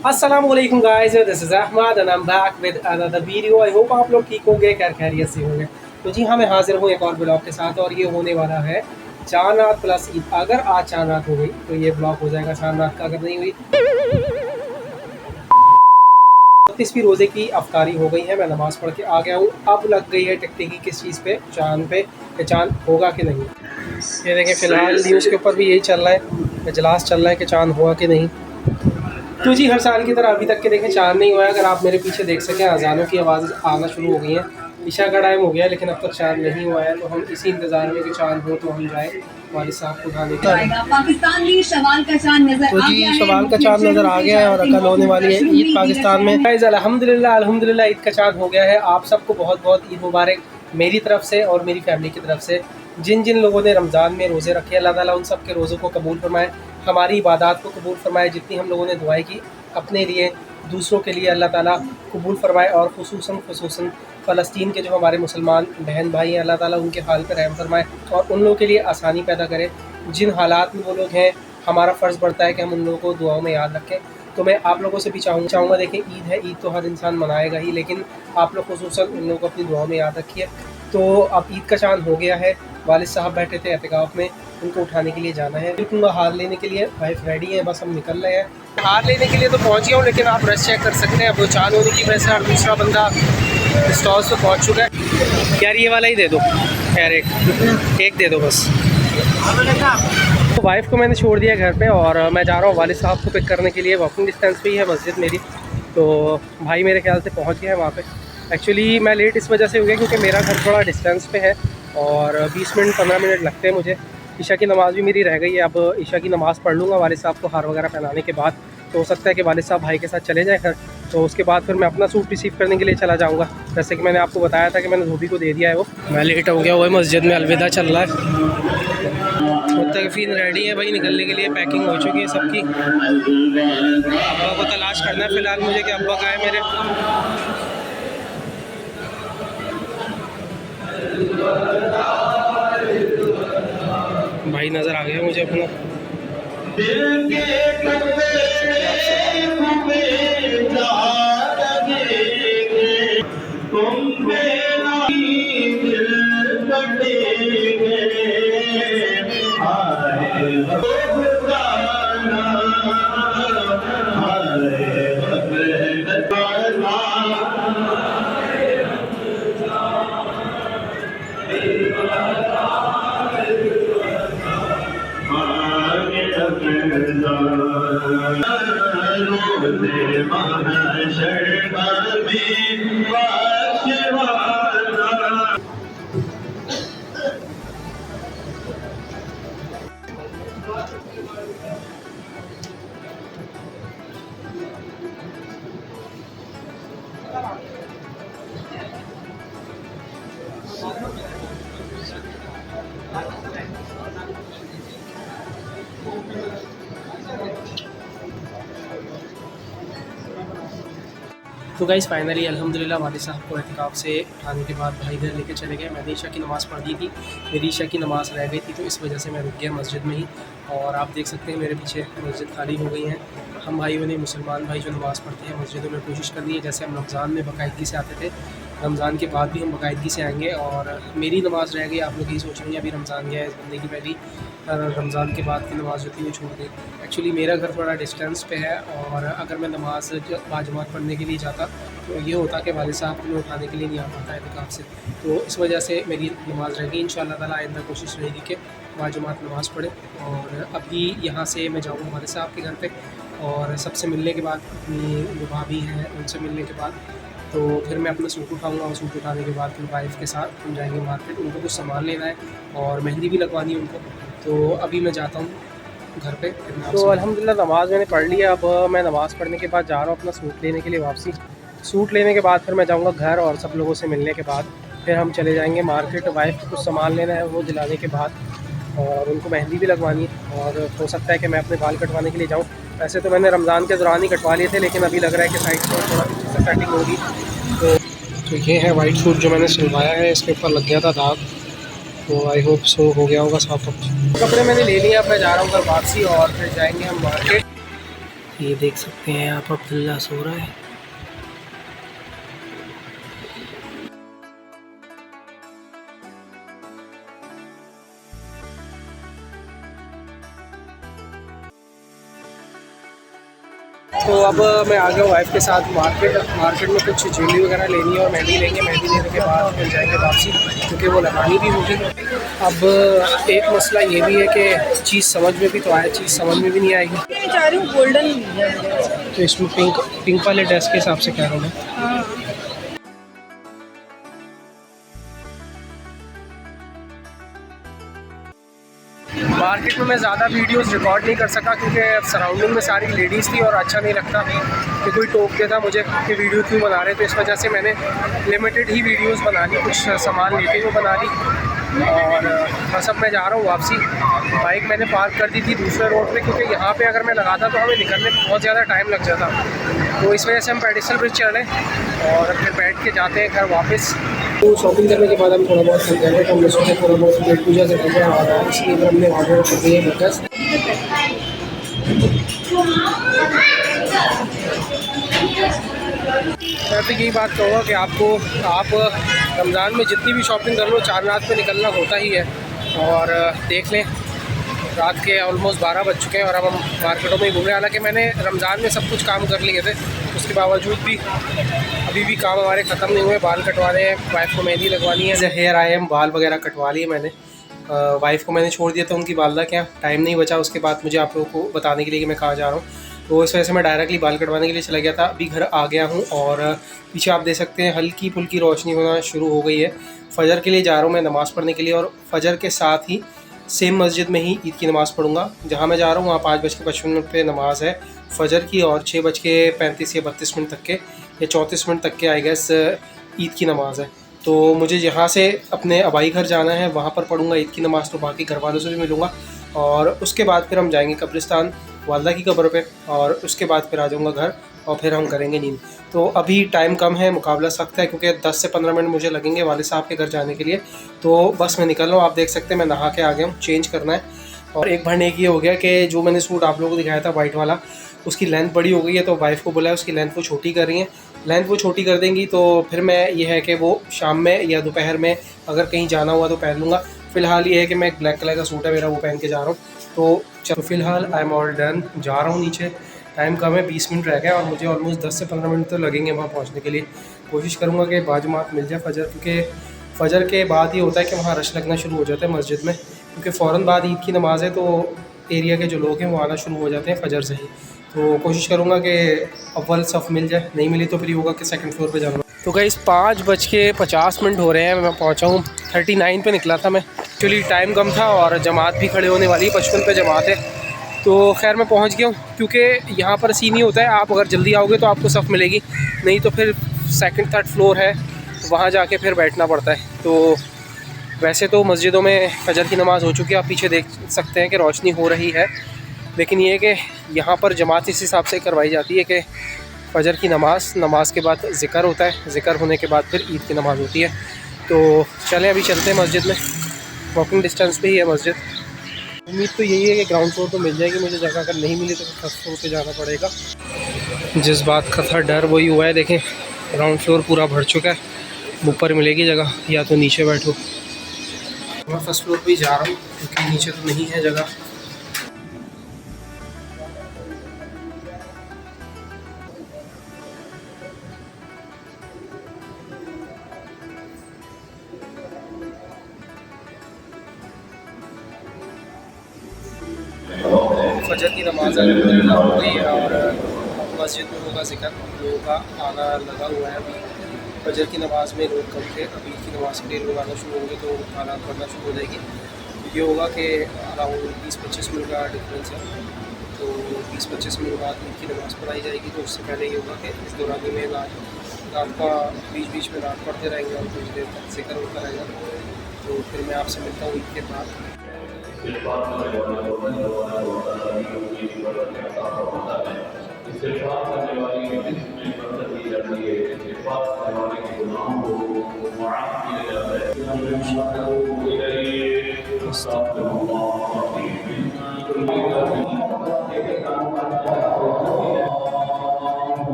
अस्सलाम वालेकुम guys, this is Ahmed and I am back with another video. I hope आप लोग ठीक होंगे, खैरियत से होंगे। तो जी हाँ, मैं हाजिर हूँ एक और ब्लॉग के साथ और ये होने वाला है चार प्लस ईद। अगर आज चार हो गई तो ये ब्लॉग हो जाएगा चार का, अगर नहीं हुई 32वीं रोज़े की अफ्तारी हो गई है। मैं नमाज़ पढ़ के आ गया हूँ। अब लग गई है टिकटिकी किस चीज़ पे, चाँद पे, कि चाँद होगा कि नहीं। ये देखें, फ़िलहाल न्यूज़ के ऊपर भी यही चल रहा है, इजलास चल रहा है कि चाँद हुआ कि नहीं। तो जी हर साल की तरह अभी तक के देखें चाँद नहीं हुआ है। अगर आप मेरे पीछे देख सकें, अजानों की आवाज़ आना शुरू हो गई हैं। ईशा का टाइम हो गया है लेकिन अब तक चाँद नहीं हुआ है। तो हम इसी इंतज़ार में कि चाँद हो तो हम जाएँ वालिद साहब को उठाने के लिए। पाकिस्तान में शवाल का चांद नजर तो जी शवाल का चाँद नज़र आ गया है और कल होने वाली है ईद पाकिस्तान में। गाइस अल्हम्दुलिल्लाह अल्हम्दुलिल्लाह ईद का चाँद हो गया है। आप सबको बहुत बहुत ईद मुबारक मेरी तरफ से और मेरी फैमिली की तरफ से। जिन जिन लोगों ने रमज़ान में रोज़े रखे, अल्लाह ताला उन सब के रोज़ों को कबूल फरमाए, हमारी इबादत को कबूल फरमाए। जितनी हम लोगों ने दुआएं की अपने लिए, दूसरों के लिए, अल्लाह ताला कबूल फरमाए। और खुसूसन फ़लस्तीन के जो हमारे मुसलमान बहन भाई हैं, अल्लाह ताला उनके हाल पर रहम फरमाए और उन लोगों के लिए आसानी पैदा करे। जिन हालात में वो लोग हैं, हमारा फ़र्ज़ बनता है कि हम उन लोगों को दुआओं में याद रखें। तो मैं आप लोगों से भी चाहूँगा देखें, ईद है, ईद तो हर इंसान मनाएगा ही, लेकिन आप लोग खुसूसन उन लोगों को अपनी दुआओं में याद रखिए। तो अब ईद का चाँद हो गया है। वालिद साहब बैठे थे एहतिकाफ़ में, उनको उठाने के लिए जाना है। रुकूँगा हार लेने के लिए, वाइफ रेडी है, बस हम निकल रहे हैं। हार लेने के लिए तो पहुँच गया हूँ, लेकिन आप रश चेक कर सकते हैं। अब वो चाँद होने की वजह से हर दूसरा बंदा स्टॉल पे पहुँच चुका है। यार ये वाला ही दे दो, खैर एक दे दो बस। तो वाइफ को मैंने छोड़ दिया घर पे और मैं जा रहा हूँ वालिद साहब को पिक करने के लिए। वॉकिंग डिस्टेंस पे ही है मस्जिद मेरी। तो भाई मेरे ख्याल से पहुँच गया है वहाँ पे। एक्चुअली मैं लेट इस वजह से हो गया क्योंकि मेरा घर थोड़ा डिस्टेंस पे है और 20 मिनट 15 मिनट लगते हैं मुझे। ईशा की नमाज़ भी मेरी रह गई है। अब ईशा की नमाज़ पढ़ लूँगा वालिद साहब को हार वगैरह पहनाने के बाद। तो हो सकता है कि वालिद साहब भाई के साथ चले जाए घर। तो उसके बाद फिर मैं अपना सूट रिसीव करने के लिए चला जाऊँगा। जैसे कि मैंने आपको बताया था कि मैंने धोबी को दे दिया है वो। मैं लेट हो गया हुआ है, मस्जिद में अलविदा चल रहा है। मुत्तफ़िक़ीन रेडी है भाई निकलने के लिए, पैकिंग हो चुकी है सबकी। अब्बा को तलाश करना है फ़िलहाल मुझे कि अब्बा कहाँ है मेरे। भाई नज़र आ गया मुझे अपना। तो गाइस फाइनली अल्हम्दुलिल्लाह वालिद साहब को एहतिकाफ़ से उठाने के बाद भाई घर लेके चले गए। मैंने ईशा की नमाज़ पढ़ दी थी, मेरी ईशा की नमाज़ रह गई थी, तो इस वजह से मैं रुक गया मस्जिद में ही। और आप देख सकते हैं मेरे पीछे मस्जिद खाली हो गई है। हम भाइयों ने, मुसलमान भाई जो नमाज़ पढ़ते हैं मस्जिदों में, कोशिश कर दी है जैसे हम रमज़ान में बाकायदगी से आते थे, रमज़ान के बाद भी हम बाकायदगी से आएँगे। और मेरी नमाज़ रह गई, आप लोग यही सोच रहे हैं अभी रमज़ान गया है, इस बंदे की पहली रमज़ान के बाद की नमाज़ जो थी वो छूट गई। एक्चुअली मेरा घर थोड़ा डिस्टेंस पे है और अगर मैं नमाज़ बाजमात पढ़ने के लिए जाता तो ये होता कि वालिद साहब को उठाने के लिए नहीं आ पाता एहतिकाफ़ से। तो इस वजह से मेरी नमाज़ रह गई। इंशाअल्लाह ताला आइंदा कोशिश रहेगी कि बाजमात नमाज़ पढ़े। और अभी यहाँ से मैं जाऊँगा वालिद साहब के घर पे और सबसे मिलने के बाद, अपनी जो भाभी हैं उनसे मिलने के बाद, तो फिर मैं अपना सूट उठाऊँगा और सूट उठाने के बाद फिर वाइफ के साथ हम जाएंगे मार्केट। उनको कुछ सामान लेना है और मेहंदी भी लगवानी है उनको। तो अभी मैं जाता हूँ घर पे। तो अल्हम्दुलिल्लाह नमाज़ मैंने पढ़ लिया। अब मैं नमाज़ पढ़ने के बाद जा रहा हूँ अपना सूट लेने के लिए वापसी। सूट लेने के बाद फिर मैं जाऊँगा घर और सब लोगों से मिलने के बाद फिर हम चले जाएंगे मार्केट। वाइफ को कुछ सामान लेना है, वो दिलाने के बाद, और उनको मेहंदी भी लगवानी है। और हो सकता है कि मैं अपने बाल कटवाने के लिए जाऊँ। वैसे तो मैंने रमज़ान के दौरान ही कटवा लिए थे, लेकिन अभी लग रहा है कि साइड पर थोड़ा से कटिंग होगी। तो ये है वाइट सूट जो मैंने सिलवाया है, इसके ऊपर लग गया था दाग, तो आई होप सो हो गया होगा साफ। कपड़े मैंने ले लिए, अब मैं जा रहा हूँ घर वापसी और फिर जाएंगे हम मार्केट। ये देख सकते हैं आप, अब्दुल्ला सो रहा है। तो अब मैं आ गया हूँ वाइफ के साथ मार्केट में कुछ ज्वेलरी वगैरह लेनी है और मेहंदी लेंगे। मेहंदी लेने के बाद फिर जाएंगे वापसी, क्योंकि वो लगानी भी होगी। अब एक मसला ये भी है कि चीज़ समझ में भी तो आए, चीज़ समझ में भी नहीं आएगी। मैं चाह रही हूँ गोल्डन। तो इसमें पिंक वाले ड्रेस के हिसाब से कह रहा हूँ मैं। मार्केट में मैं ज़्यादा वीडियोस रिकॉर्ड नहीं कर सका, क्योंकि सराउंडिंग में सारी लेडीज़ थी और अच्छा नहीं लगता कि कोई टोक देता मुझे कि वीडियो क्यों बना रहे। तो इस वजह से मैंने लिमिटेड ही वीडियोस बना ली, कुछ सामान लेते हुए बना ली। और बस अब मैं जा रहा हूँ वापसी। बाइक मैंने पार्क कर दी थी दूसरे रोड पे, क्योंकि यहाँ पे अगर मैं लगाता तो हमें निकलने में बहुत ज़्यादा टाइम लग जाता। तो इस वजह से हम पेडिसल ब्रिज चढ़े और फिर बैठ के जाते हैं घर वापस। तो शॉपिंग करने के बाद हम थोड़ा बहुत थक गए तो हमने सोचा थोड़ा बहुत पेट पूजा से करते हैं, इसलिए फिर हमने ऑर्डर कर दिए बकस। मैं तो यही बात कहूँगा कि आप रमज़ान में जितनी भी शॉपिंग कर लो, 4 रात में निकलना होता ही है। और देख लें, रात के ऑलमोस्ट 12 बज चुके हैं और अब हम मार्केटों में ही घूम रहे हैं। हालांकि मैंने रमज़ान में सब कुछ काम कर लिए थे, उसके बावजूद भी अभी भी काम हमारे ख़त्म नहीं हुए। बाल कटवाने हैं, वाइफ को मेहंदी लगवानी है। हेयर आए हम, बाल वगैरह कटवा लिए मैंने। वाइफ को मैंने छोड़ दिया था उनकी वालदा के यहाँ, टाइम नहीं बचा उसके बाद मुझे आप लोगों को बताने के लिए कि मैं कहाँ जा रहा हूँ। तो इस वजह से मैं डायरेक्टली बाल कटवाने के लिए चला गया था। अभी घर आ गया हूँ और पीछे आप देख सकते हैं हल्की फुल्की रोशनी होना शुरू हो गई है। फ़जर के लिए जा रहा हूँ मैं नमाज़ पढ़ने के लिए, और फ़जर के साथ ही सेम मस्जिद में ही ईद की नमाज़ पढ़ूंगा। जहाँ मैं जा रहा हूँ वहाँ 5:55 पे नमाज़ है फ़जर की, और 6:35 या 32 मिनट तक के या 34 मिनट तक के आई गेस ईद की नमाज़ है। तो मुझे यहाँ से अपने आबाई घर जाना है, वहाँ पर पढ़ूंगा ईद की नमाज़। तो बाकी घर वालों से भी मिलूँगा और उसके बाद फिर हम जाएंगे कब्रिस्तान वालदा की कब्र पे, और उसके बाद फिर आ जाऊँगा घर और फिर हम करेंगे नींद। तो अभी टाइम कम है, मुकाबला सख्त है, क्योंकि 10 से 15 मिनट मुझे लगेंगे वालिद साहब के घर जाने के लिए। तो बस मैं निकल रहा हूँ। आप देख सकते हैं मैं नहा के आ गया हूँ, चेंज करना है। और एक भरने एक ये हो गया कि जो मैंने सूट आप लोगों को दिखाया था वाइट वाला, उसकी लेंथ बड़ी हो गई है। तो वाइफ को बोला है उसकी लेंथ वो छोटी कर रही हैं। लेंथ वो छोटी कर देंगी तो फिर मैं ये है कि वो शाम में या दोपहर में अगर कहीं जाना हुआ तो पहन लूँगा। फ़िलहाल ये है कि मैं ब्लैक कलर का सूट है मेरा, वो पहन के जा रहा हूँ। तो चलो फ़िलहाल आई एम ऑल डन, जा रहा हूँ नीचे। टाइम कम है, 20 मिनट रह गया और मुझे ऑलमोस्ट 10 से 15 मिनट तो लगेंगे वहाँ पहुँचने के लिए। कोशिश करूँगा कि बाजमात मिल जाए फ़जर, क्योंकि फ़जर के बाद ही होता है कि वहाँ रश लगना शुरू हो जाता है मस्जिद में, क्योंकि फ़ौरन बाद ईद की नमाज़ है। तो एरिया के जो लोग हैं वो आना शुरू हो जाते हैं फ़जर से ही। तो कोशिश करूँगा कि अव्वल सफ़ मिल जाए, नहीं मिली तो फिर होगा कि सेकंड फ्लोर पे जाऊँगा। तो गाइस 5:50 हो रहे हैं, मैं पहुँचा हूँ 39 पे निकला था मैं। एक्चुअली टाइम कम था और जमात भी खड़े होने वाली, 55 पे जमात है। तो खैर मैं पहुँच गया हूँ, क्योंकि यहाँ पर सीन ही होता है, आप अगर जल्दी आओगे तो आपको सफ़ मिलेगी, नहीं तो फिर सेकंड थर्ड फ्लोर है, वहाँ जाके फिर बैठना पड़ता है। तो वैसे तो मस्जिदों में फ़जर की नमाज़ हो चुकी है, आप पीछे देख सकते हैं कि रोशनी हो रही है, लेकिन ये है कि यहाँ पर जमात इस हिसाब से करवाई जाती है कि फ़जर की नमाज के बाद ज़िक्र होता है, ज़िक्र होने के बाद फिर ईद की नमाज़ होती है। तो चलें अभी चलते हैं मस्जिद में, वॉकिंग डिस्टेंस पे ही है मस्जिद। उम्मीद तो यही है कि ग्राउंड फ्लोर तो मिल जाएगी मुझे जगह, अगर नहीं मिली तो फर्स्ट फ्लोर पे जाना पड़ेगा। जिस बात का था डर वही हुआ है, देखें ग्राउंड फ्लोर पूरा भर चुका है, ऊपर मिलेगी जगह या तो नीचे बैठो। मैं फर्स्ट फ्लोर पे ही जा रहा हूँ क्योंकि नीचे तो नहीं है जगह। फजर की नमाज़ हो गई है और मस्जिद में होगा ज़िक्र, लोगों का आना लगा हुआ है। अभी फजर की नमाज़ में लोग कम थे, अभी की नमाज़ के लिए लोग आना शुरू होंगे तो खाना पढ़ना शुरू हो जाएगी। ये होगा कि अराउंड 20-25 मिनट का डिफरेंस है, तो 20-25 मिनट बाद ईद की नमाज़ पढ़ाई जाएगी। तो उससे पहले ये होगा कि इस दौरान में रात का बीच में रात पढ़ते रहेंगे और कुछ देर तक ज़िक्र होता रहेगा। तो फिर मैं आपसे मिलता हूँ ईद के बाद।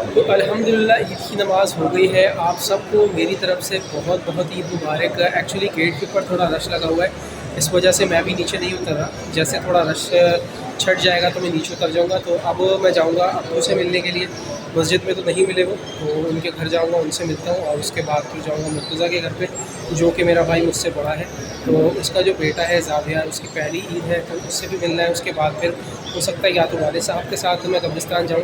तो अल्हम्दुलिल्लाह ईद की नमाज़ हो गई है। आप सबको मेरी तरफ से बहुत बहुत ईद मुबारक। एक्चुअली गेट के ऊपर थोड़ा रश लगा हुआ है, इस वजह से मैं भी नीचे नहीं उतर रहा। जैसे थोड़ा रश छट जाएगा तो मैं नीचे उतर जाऊंगा। तो अब मैं जाऊंगा अब्बू से मिलने के लिए। मस्जिद में तो नहीं मिले वो, तो उनके घर जाऊंगा, उनसे मिलता हूँ और उसके बाद फिर जाऊंगा मुर्तज़ा के घर पे, जो कि मेरा भाई मुझसे बड़ा है। तो उसका जो बेटा है ज़ाविया, उसकी पहली ईद है, तो उससे भी मिलना है। उसके बाद फिर हो सकता है या तो वाले साहब के साथ मैं कब्रिस्तान जाऊँ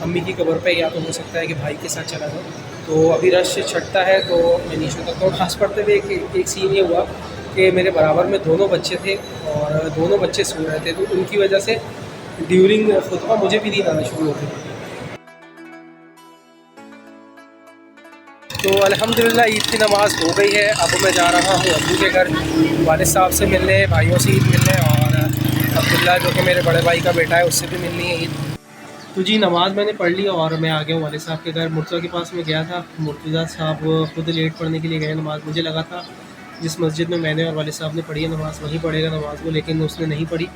अम्मी की कब्र पे, या तो हो सकता है कि भाई के साथ चला जाऊँ। तो अभी रश छटता है तो मैं नीचे उतरता हूँ। खास पड़ते हुए एक सीन ये हुआ कि मेरे बराबर में दोनों बच्चे थे और दोनों बच्चे सो रहे थे, तो उनकी वजह से ड्यूरिंग खुतबा मुझे भी नींद आना शुरू हो गई। तो अल्हम्दुलिल्लाह ईद की नमाज़ हो गई है। अब मैं जा रहा हूँ अब्बू के घर वालिद साहब से मिलने, भाइयों से ईद मिलने, और अब्दुल्ला जो कि मेरे बड़े भाई का बेटा है उससे भी मिलनी है ईद। तो जी नमाज़ मैंने पढ़ ली और मैं आ गया हूँ वालिद साहब के घर। मुर्तज़ा के पास मैं गया था, मुर्तज़ा साहब खुद लेट पढ़ने के लिए गए नमाज़। मुझे लगा था जिस मस्जिद में मैंने और वालिद साहब ने पढ़ी है नमाज़ वहीं पढ़ेगा नमाज़ को, लेकिन उसने नहीं पढ़ी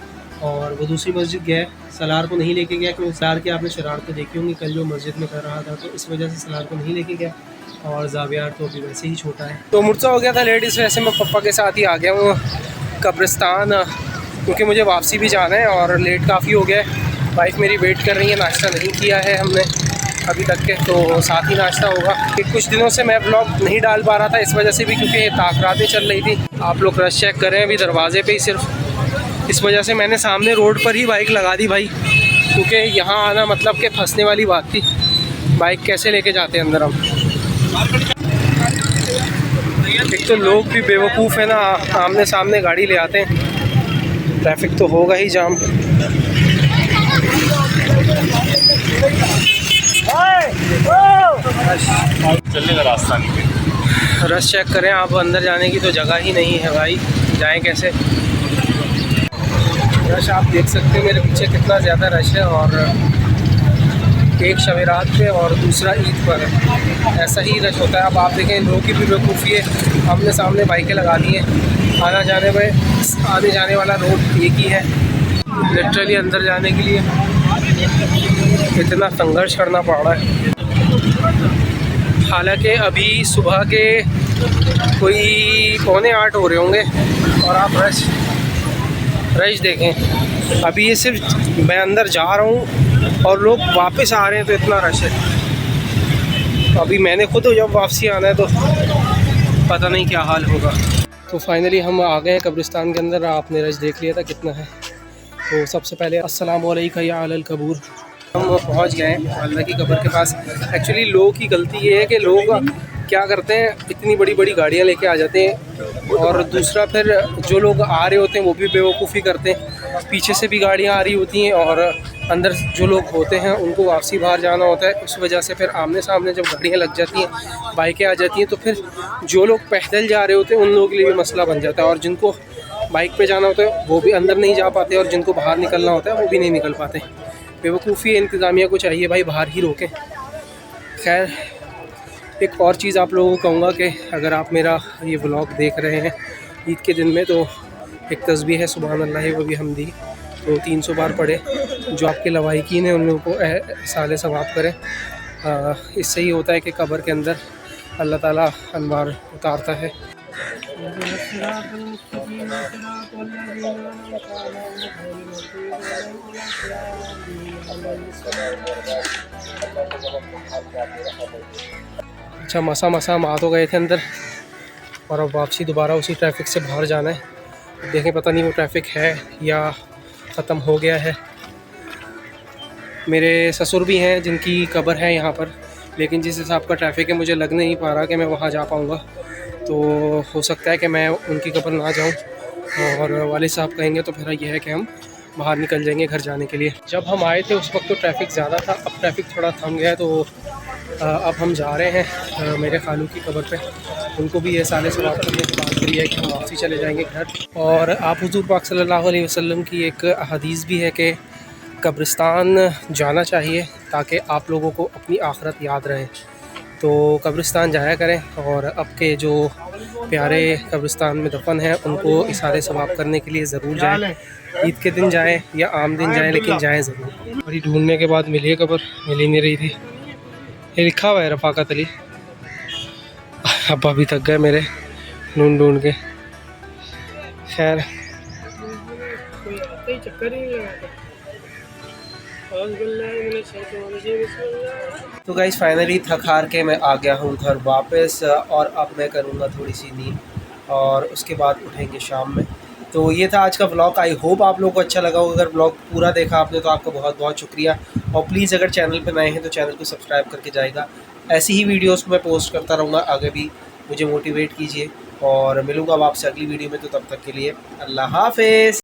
और वो दूसरी मस्जिद गया। सलार को नहीं लेके गया, क्योंकि सलार की आपने शरारतें देखी होंगी कल जो मस्जिद में कर रहा था, तो इस वजह से सलार को नहीं लेके गया। और ज़ावियार तो अभी वैसे ही छोटा है। तो मुर्तज़ा हो गया था लेट, इस वजह से मैं पप्पा के साथ ही आ गया हूँ कब्रिस्तान, क्योंकि मुझे वापसी भी जाना है और लेट काफ़ी हो गया है। वाइफ मेरी वेट कर रही है, नाश्ता नहीं किया है हमने अभी तक के, तो साथ ही नाश्ता होगा। कुछ दिनों से मैं ब्लॉग नहीं डाल पा रहा था इस वजह से भी, क्योंकि ताक़रातें चल रही थी। आप लोग रश चेक करें अभी दरवाजे पे ही सिर्फ, इस वजह से मैंने सामने रोड पर ही बाइक लगा दी भाई, क्योंकि यहाँ आना मतलब कि फंसने वाली बात थी। बाइक कैसे लेके जाते हैं अंदर हम। एक तो लोग भी बेवकूफ़ है ना, आमने सामने गाड़ी ले आते हैं, ट्रैफिक तो होगा ही जाम। चलने का रास्ता नहीं। रश चेक करें आप, अंदर जाने की तो जगह ही नहीं है भाई, जाएं कैसे। रश आप देख सकते हैं मेरे पीछे कितना ज़्यादा रश है, और एक शब रात पे और दूसरा ईद पर ऐसा ही रश होता है। अब आप देखें लोगों की भी बेवकूफ़ी है, आमने सामने बाइकें लगा दी हैं। आने जाने वाला रोड एक ही है, लिटरली अंदर जाने के लिए इतना संघर्ष करना पड़ रहा है। हालांकि अभी सुबह के कोई 7:45 हो रहे होंगे और आप रश देखें। अभी ये सिर्फ मैं अंदर जा रहा हूँ और लोग वापस आ रहे हैं, तो इतना रश है। अभी मैंने खुद जब वापसी आना है तो पता नहीं क्या हाल होगा। तो फाइनली हम आ गए हैं कब्रिस्तान के अंदर। आपने रश देख लिया था कितना है। तो सबसे पहले अस्सलाम वालेकुम या अहल कबूर, हम पहुंच गए हैं अल्लाह की कब्र के पास। एक्चुअली लोगों की गलती ये है कि लोग क्या करते हैं, इतनी बड़ी बड़ी गाड़ियां लेके आ जाते हैं, और दूसरा फिर जो लोग आ रहे होते हैं वो भी बेवकूफ़ी करते हैं। पीछे से भी गाड़ियां आ रही होती हैं और अंदर जो लोग होते हैं उनको वापसी बाहर जाना होता है। उस वजह से फिर आमने सामने जब गाड़ियाँ लग जाती हैं, बाइकें आ जाती हैं, तो फिर जो लोग पैदल जा रहे होते हैं उन लोगों के लिए भी मसला बन जाता है, और जिनको बाइक पे जाना होता है वो भी अंदर नहीं जा पाते, और जिनको बाहर निकलना होता है वो भी नहीं निकल पाते। बेवकूफ़ी इंतज़ामिया को चाहिए भाई बाहर ही रोकें। खैर एक और चीज़ आप लोगों को कहूँगा कि अगर आप मेरा ये व्लॉग देख रहे हैं ईद के दिन में, तो एक तस्बीह है सुबहान अल्लाह व बिहम्दी, तो 300 बार पढ़े। जो आपके लवाहिकीन हैं उन लोगों को साले सवाब करें। इससे ही होता है कि कब्र के अंदर अल्लाह ताला अनवार उतारता है। अच्छा मसा हम आ तो गए थे अंदर, और अब वापसी दोबारा उसी ट्रैफिक से बाहर जाना है। देखें पता नहीं वो ट्रैफिक है या ख़त्म हो गया है। मेरे ससुर भी हैं जिनकी कब्र है यहाँ पर, लेकिन जिस हिसाब का ट्रैफिक है मुझे लग नहीं पा रहा कि मैं वहाँ जा पाऊँगा। तो हो सकता है कि मैं उनकी कब्र ना जाऊँ, और वालिद साहब कहेंगे तो फिर यह है कि हम बाहर निकल जाएंगे घर जाने के लिए। जब हम आए थे उस वक्त तो ट्रैफिक ज़्यादा था, अब ट्रैफिक थोड़ा थम गया है। तो अब हम जा रहे हैं मेरे खालू की कब्र पे। उनको भी ये साले से बात करने की बात करी है कि हम वापसी चले जाएंगे घर। और आप हुज़ूर पाक सल्लल्लाहु अलैहि वसल्लम की एक हदीस भी है कि कब्रिस्तान जाना चाहिए ताकि आप लोगों को अपनी आखिरत याद रहे। तो कब्रिस्तान जाया करें। और अब के जो प्यारे कब्रिस्तान में दफन हैं उनको इशारे सवाब करने के लिए ज़रूर जाएं। ईद के दिन जाएं या आम दिन जाएं, लेकिन जाएं ज़रूर। बड़ी ढूंढने के बाद मिली है कब्र, मिल ही नहीं रही थी। ये लिखा हुआ है रफ़ाकत अली। अब्बा भी थक गए मेरे ढूंढ ढूंढ के। खैर तो गाइस फाइनली थक हार के मैं आ गया हूँ घर वापस, और अब मैं करूँगा थोड़ी सी नींद और उसके बाद उठेंगे शाम में। तो ये था आज का व्लॉग। आई होप आप लोगों को अच्छा लगा होगा। अगर व्लॉग पूरा देखा आपने तो आपका बहुत बहुत शुक्रिया, और प्लीज़ अगर चैनल पर नए हैं तो चैनल को सब्सक्राइब करके जाएगा। ऐसी ही वीडियोस मैं पोस्ट करता रहूँगा, आगे भी मुझे मोटिवेट कीजिए, और मिलूँगा अब आपसे अगली वीडियो में। तो तब तक के लिए अल्लाह हाफ़िज़।